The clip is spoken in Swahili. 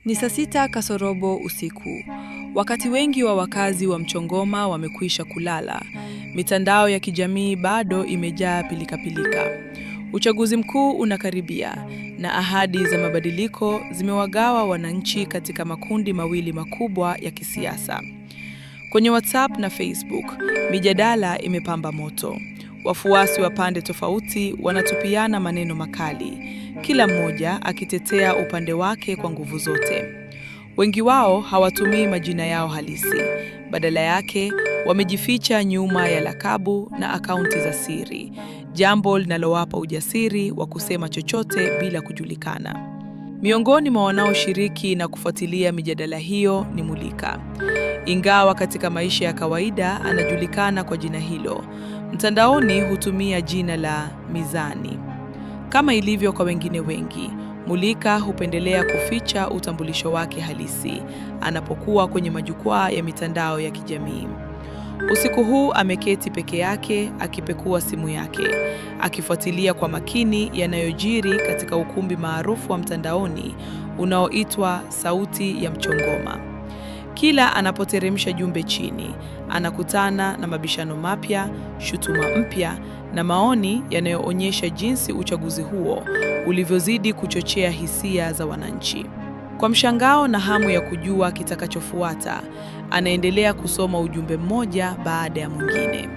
Ni saa 6 kasorobo usiku. Wakati wengi wa wakazi wa Mchongoma wamekwisha kulala, mitandao ya kijamii bado imejaa pilika-pilika. Uchaguzi mkuu unakaribia na ahadi za mabadiliko zimewagawa wananchi katika makundi mawili makubwa ya kisiasa. Kwenye WhatsApp na Facebook, mijadala imepamba moto. Wafuasi wa pande tofauti wanatupiana maneno makali, kila mmoja akitetea upande wake kwa nguvu zote. Wengi wao hawatumii majina yao halisi, badala yake wamejificha nyuma ya lakabu na akaunti za siri, jambo linalowapa ujasiri wa kusema chochote bila kujulikana. Miongoni mwa wanaoshiriki na kufuatilia mijadala hiyo ni Mulika. Ingawa katika maisha ya kawaida anajulikana kwa jina hilo, mtandaoni hutumia jina la Mizani. Kama ilivyo kwa wengine wengi, Mulika hupendelea kuficha utambulisho wake halisi anapokuwa kwenye majukwaa ya mitandao ya kijamii. Usiku huu ameketi peke yake akipekua simu yake, akifuatilia kwa makini yanayojiri katika ukumbi maarufu wa mtandaoni unaoitwa Sauti ya Mchongoma. Kila anapoteremsha jumbe chini, anakutana na mabishano mapya, shutuma mpya na maoni yanayoonyesha jinsi uchaguzi huo ulivyozidi kuchochea hisia za wananchi. Kwa mshangao na hamu ya kujua kitakachofuata, anaendelea kusoma ujumbe mmoja baada ya mwingine.